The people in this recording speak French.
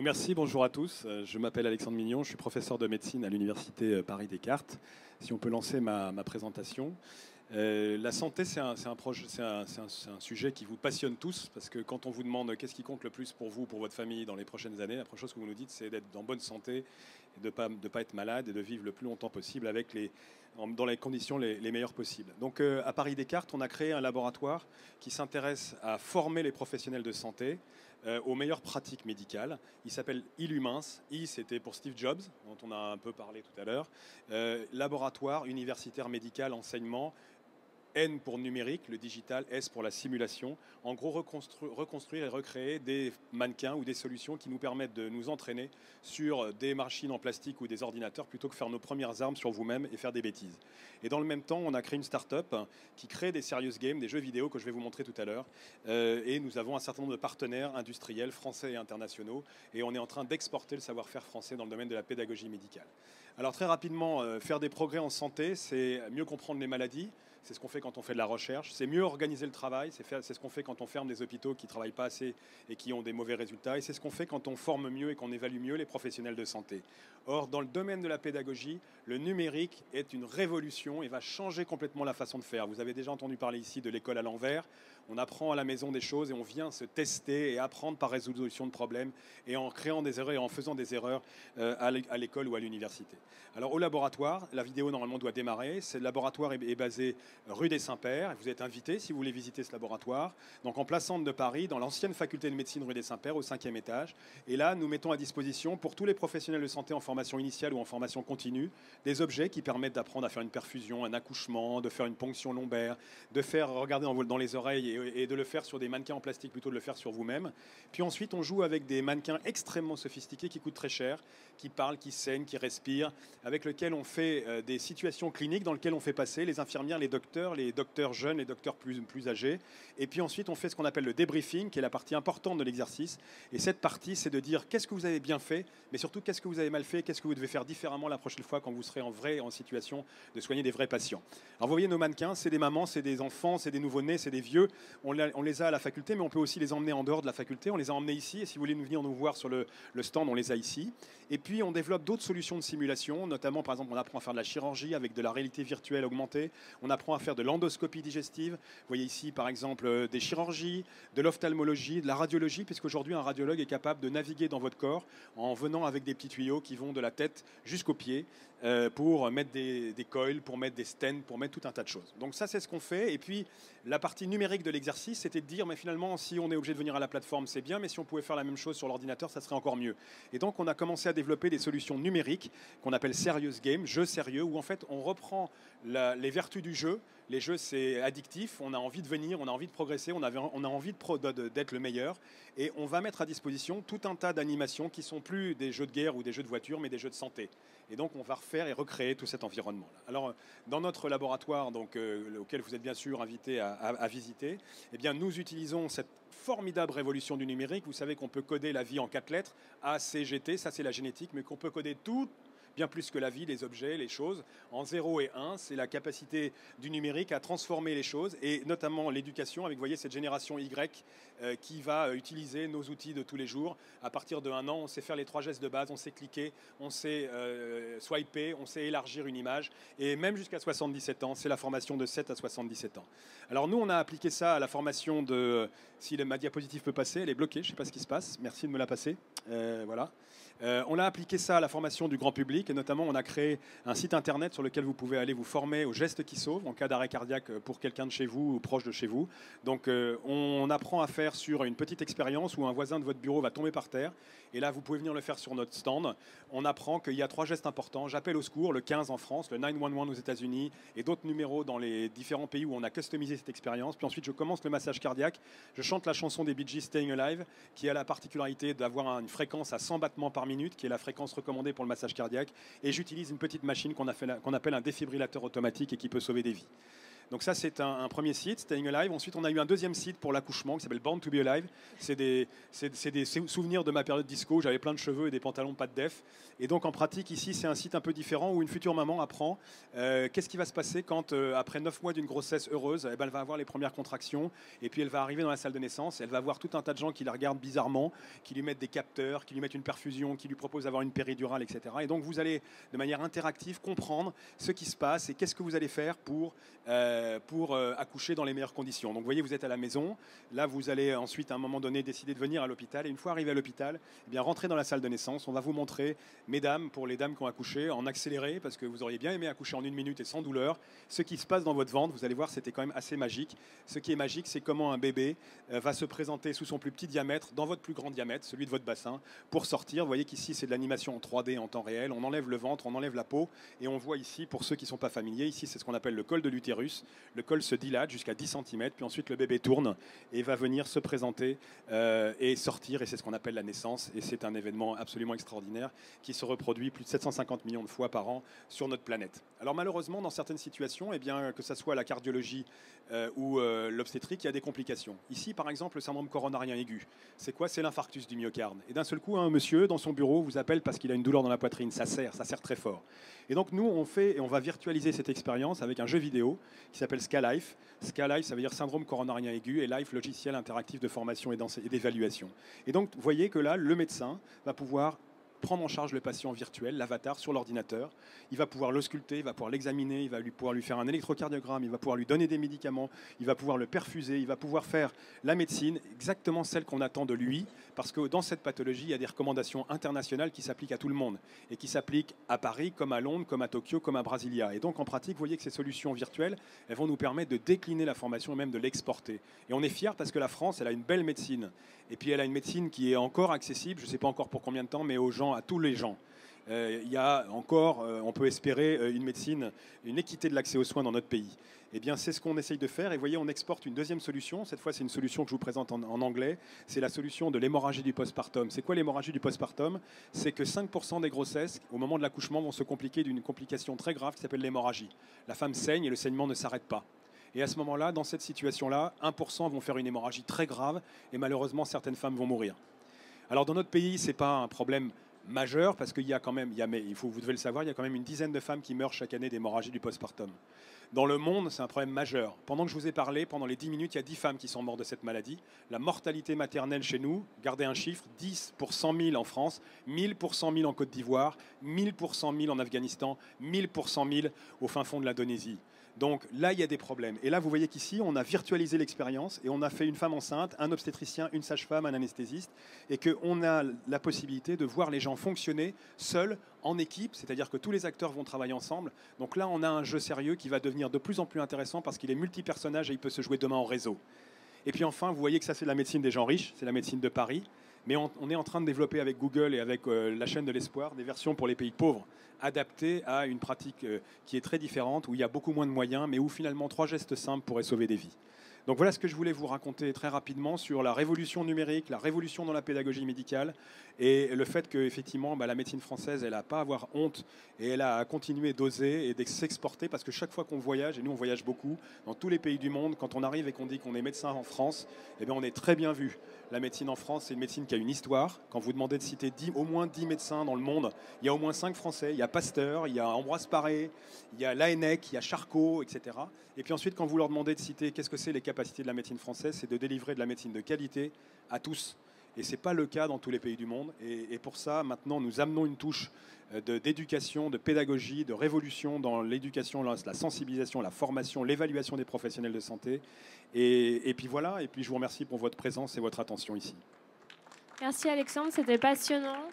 Donc merci, bonjour à tous. Je m'appelle Alexandre Mignon, je suis professeur de médecine à l'université Paris-Descartes. Si on peut lancer ma présentation. La santé, c'est un sujet qui vous passionne tous, parce que quand on vous demande qu'est-ce qui compte le plus pour vous, pour votre famille dans les prochaines années, la première chose que vous nous dites, c'est d'être en bonne santé, et de ne pas être malade et de vivre le plus longtemps possible dans les conditions les meilleures possibles. Donc à Paris-Descartes, on a créé un laboratoire qui s'intéresse à former les professionnels de santé aux meilleures pratiques médicales. Il s'appelle Illumins. I, c'était pour Steve Jobs, dont on a un peu parlé tout à l'heure. Laboratoire universitaire médical enseignement. N pour numérique, le digital, S pour la simulation. En gros, reconstruire et recréer des mannequins ou des solutions qui nous permettent de nous entraîner sur des machines en plastique ou des ordinateurs plutôt que faire nos premières armes sur vous-même et faire des bêtises. Et dans le même temps, on a créé une start-up qui crée des serious games, des jeux vidéo que je vais vous montrer tout à l'heure. Et nous avons un certain nombre de partenaires industriels français et internationaux. Et on est en train d'exporter le savoir-faire français dans le domaine de la pédagogie médicale. Alors très rapidement, faire des progrès en santé, c'est mieux comprendre les maladies. C'est ce qu'on fait quand on fait de la recherche. C'est mieux organiser le travail. C'est ce qu'on fait quand on ferme des hôpitaux qui ne travaillent pas assez et qui ont des mauvais résultats. Et c'est ce qu'on fait quand on forme mieux et qu'on évalue mieux les professionnels de santé. Or, dans le domaine de la pédagogie, le numérique est une révolution et va changer complètement la façon de faire. Vous avez déjà entendu parler ici de l'école à l'envers. On apprend à la maison des choses et on vient se tester et apprendre par résolution de problèmes et en créant des erreurs et en faisant des erreurs à l'école ou à l'université. Alors au laboratoire, la vidéo normalement doit démarrer. Le laboratoire est basé rue des Saints-Pères. Vous êtes invité si vous voulez visiter ce laboratoire. Donc en plein centre de Paris, dans l'ancienne faculté de médecine rue des Saints-Pères, au 5e étage. Et là, nous mettons à disposition pour tous les professionnels de santé en formation initiale ou en formation continue des objets qui permettent d'apprendre à faire une perfusion, un accouchement, de faire une ponction lombaire, de faire regarder dans les oreilles et de le faire sur des mannequins en plastique plutôt que de le faire sur vous-même. Puis ensuite, on joue avec des mannequins extrêmement sophistiqués qui coûtent très cher, qui parlent, qui saignent, qui respirent, avec lesquels on fait des situations cliniques dans lesquelles on fait passer les infirmières, les docteurs jeunes, les docteurs plus âgés. Et puis ensuite, on fait ce qu'on appelle le débriefing, qui est la partie importante de l'exercice. Et cette partie, c'est de dire qu'est-ce que vous avez bien fait, mais surtout qu'est-ce que vous avez mal fait, qu'est-ce que vous devez faire différemment la prochaine fois quand vous serez en situation de soigner des vrais patients. Alors vous voyez nos mannequins, c'est des mamans, c'est des enfants, c'est des nouveau-nés, c'est des vieux. On les a à la faculté, mais on peut aussi les emmener en dehors de la faculté. On les a emmenés ici, et si vous voulez venir nous voir sur le stand, on les a ici. Et puis on développe d'autres solutions de simulation, notamment par exemple on apprend à faire de la chirurgie avec de la réalité virtuelle augmentée, on apprend à faire de l'endoscopie digestive. Vous voyez ici par exemple des chirurgies, de l'ophtalmologie, de la radiologie, puisqu'aujourd'hui un radiologue est capable de naviguer dans votre corps en venant avec des petits tuyaux qui vont de la tête jusqu'aux pieds pour mettre des coils, pour mettre des stents, pour mettre tout un tas de choses. Donc ça c'est ce qu'on fait. Et puis la partie numérique de l'exercice, c'était de dire mais finalement si on est obligé de venir à la plateforme c'est bien, mais si on pouvait faire la même chose sur l'ordinateur ça serait encore mieux. Et donc on a commencé à développer des solutions numériques qu'on appelle serious game, jeux sérieux, où en fait on reprend les vertus du jeu. Les jeux c'est addictif, on a envie de venir, on a envie de progresser, on a envie d'être le meilleur, et on va mettre à disposition tout un tas d'animations qui sont plus des jeux de guerre ou des jeux de voiture, mais des jeux de santé. Et donc on va refaire et recréer tout cet environnement-là. Alors dans notre laboratoire, auquel vous êtes bien sûr invités à visiter, eh bien, nous utilisons cette formidable révolution du numérique. Vous savez qu'on peut coder la vie en 4 lettres, A, C, G, T, ça c'est la génétique, mais qu'on peut coder tout, bien plus que la vie, les objets, les choses, en 0 et 1. C'est la capacité du numérique à transformer les choses, et notamment l'éducation, avec, vous voyez, cette génération Y qui va utiliser nos outils de tous les jours. À partir de 1 an, on sait faire les 3 gestes de base, on sait cliquer, on sait swiper, on sait élargir une image, et même jusqu'à 77 ans, c'est la formation de 7 à 77 ans. Alors nous, on a appliqué ça à la formation de... Si ma diapositive peut passer, elle est bloquée, je ne sais pas ce qui se passe, merci de me la passer. Voilà. On a appliqué ça à la formation du grand public, et notamment on a créé un site internet sur lequel vous pouvez aller vous former aux gestes qui sauvent en cas d'arrêt cardiaque pour quelqu'un de chez vous ou proche de chez vous. Donc on apprend à faire sur une petite expérience où un voisin de votre bureau va tomber par terre, et là vous pouvez venir le faire sur notre stand. On apprend qu'il y a 3 gestes importants: j'appelle au secours, le 15 en France, le 911 aux États-Unis et d'autres numéros dans les différents pays où on a customisé cette expérience. Puis ensuite je commence le massage cardiaque, je chante la chanson des Bee Gees, Staying Alive, qui a la particularité d'avoir une fréquence à 100 battements par minute, qui est la fréquence recommandée pour le massage cardiaque, et j'utilise une petite machine qu'on appelle un défibrillateur automatique et qui peut sauver des vies. Donc ça, c'est un premier site, Staying Alive. Ensuite, on a eu un deuxième site pour l'accouchement qui s'appelle Born to be Alive. C'est des souvenirs de ma période disco. J'avais plein de cheveux et des pantalons pas de def. Et donc, en pratique, ici, c'est un site un peu différent où une future maman apprend qu'est-ce qui va se passer quand, après 9 mois d'une grossesse heureuse, eh ben, elle va avoir les premières contractions. Et puis, elle va arriver dans la salle de naissance. Elle va voir tout un tas de gens qui la regardent bizarrement, qui lui mettent des capteurs, qui lui mettent une perfusion, qui lui proposent d'avoir une péridurale, etc. Et donc, vous allez, de manière interactive, comprendre ce qui se passe et qu'est-ce que vous allez faire pour accoucher dans les meilleures conditions. Donc vous voyez, vous êtes à la maison, là vous allez ensuite à un moment donné décider de venir à l'hôpital, et une fois arrivé à l'hôpital, eh bien rentrez dans la salle de naissance, on va vous montrer, mesdames, pour les dames qui ont accouché, en accéléré, parce que vous auriez bien aimé accoucher en 1 minute et sans douleur, ce qui se passe dans votre ventre, vous allez voir, c'était quand même assez magique. Ce qui est magique, c'est comment un bébé va se présenter sous son plus petit diamètre, dans votre plus grand diamètre, celui de votre bassin, pour sortir. Vous voyez qu'ici c'est de l'animation en 3D en temps réel, on enlève le ventre, on enlève la peau, et on voit ici, pour ceux qui ne sont pas familiers, ici c'est ce qu'on appelle le col de l'utérus. Le col se dilate jusqu'à 10 cm, puis ensuite le bébé tourne et va venir se présenter et sortir, et c'est ce qu'on appelle la naissance, et c'est un événement absolument extraordinaire qui se reproduit plus de 750 millions de fois par an sur notre planète. Alors malheureusement, dans certaines situations, eh bien, que ce soit la cardiologie ou l'obstétrique, il y a des complications. Ici, par exemple, le syndrome coronarien aigu. C'est quoi? C'est l'infarctus du myocarde. Et d'un seul coup, un monsieur dans son bureau vous appelle parce qu'il a une douleur dans la poitrine. Ça serre très fort. Et donc nous, on va virtualiser cette expérience avec un jeu vidéo qui s'appelle ScaLife. ScaLife, ça veut dire syndrome coronarien aigu, et Life, logiciel interactif de formation et d'évaluation. Et donc, vous voyez que là, le médecin va pouvoir prendre en charge le patient virtuel, l'avatar, sur l'ordinateur. Il va pouvoir l'ausculter, il va pouvoir l'examiner, il va pouvoir lui faire un électrocardiogramme, il va pouvoir lui donner des médicaments, il va pouvoir le perfuser, il va pouvoir faire la médecine, exactement celle qu'on attend de lui, parce que dans cette pathologie, il y a des recommandations internationales qui s'appliquent à tout le monde, et qui s'appliquent à Paris, comme à Londres, comme à Tokyo, comme à Brasilia. Et donc, en pratique, vous voyez que ces solutions virtuelles, elles vont nous permettre de décliner la formation et même de l'exporter. Et on est fiers parce que la France, elle a une belle médecine. Et puis, elle a une médecine qui est encore accessible, je ne sais pas encore pour combien de temps, mais aux gens, à tous les gens. Il y a encore, on peut espérer une médecine, une équité de l'accès aux soins dans notre pays. Eh bien, c'est ce qu'on essaye de faire. Et vous voyez, on exporte une deuxième solution. Cette fois, c'est une solution que je vous présente en anglais. C'est la solution de l'hémorragie du postpartum. C'est quoi l'hémorragie du postpartum? C'est que 5% des grossesses, au moment de l'accouchement, vont se compliquer d'une complication très grave qui s'appelle l'hémorragie. La femme saigne et le saignement ne s'arrête pas. Et à ce moment-là, dans cette situation-là, 1% vont faire une hémorragie très grave et malheureusement, certaines femmes vont mourir. Alors, dans notre pays, ce n'est pas un problème majeur parce qu'il y a quand même, vous devez le savoir, il y a quand même une dizaine de femmes qui meurent chaque année d'hémorragie du postpartum. Dans le monde, c'est un problème majeur. Pendant que je vous ai parlé, pendant les 10 minutes, il y a 10 femmes qui sont mortes de cette maladie. La mortalité maternelle chez nous, gardez un chiffre, 10 pour 100 000 en France, 1000 pour 100 000 en Côte d'Ivoire, 1000 pour 100 000 en Afghanistan, 1000 pour 100 000 au fin fond de l'Indonésie. Donc là, il y a des problèmes. Et là, vous voyez qu'ici, on a virtualisé l'expérience et on a fait une femme enceinte, un obstétricien, une sage-femme, un anesthésiste, et qu'on a la possibilité de voir les gens fonctionner seuls, en équipe, c'est-à-dire que tous les acteurs vont travailler ensemble. Donc là, on a un jeu sérieux qui va devenir de plus en plus intéressant parce qu'il est multi-personnage et il peut se jouer demain en réseau. Et puis enfin, vous voyez que ça, c'est la médecine des gens riches, c'est la médecine de Paris. Mais on est en train de développer avec Google et avec la chaîne de l'espoir des versions pour les pays pauvres, adaptées à une pratique qui est très différente, où il y a beaucoup moins de moyens, mais où finalement 3 gestes simples pourraient sauver des vies. Donc voilà ce que je voulais vous raconter très rapidement sur la révolution numérique, la révolution dans la pédagogie médicale et le fait qu'effectivement la médecine française, elle n'a pas à avoir honte et elle a à continuer d'oser et de s'exporter parce que chaque fois qu'on voyage, et nous on voyage beaucoup dans tous les pays du monde, quand on arrive et qu'on dit qu'on est médecin en France, eh bien on est très bien vu. La médecine en France, c'est une médecine qui a une histoire. Quand vous demandez de citer au moins 10 médecins dans le monde, il y a au moins 5 Français. Il y a Pasteur, il y a Ambroise Paré, il y a Laennec, il y a Charcot, etc. Et puis ensuite, quand vous leur demandez de citer qu'est-ce que c'est les capacités de la médecine française, c'est de délivrer de la médecine de qualité à tous. Et ce n'est pas le cas dans tous les pays du monde. Et pour ça, maintenant, nous amenons une touche d'éducation, de pédagogie, de révolution dans l'éducation, la sensibilisation, la formation, l'évaluation des professionnels de santé. Et puis voilà, et puis je vous remercie pour votre présence et votre attention ici. Merci Alexandre, c'était passionnant.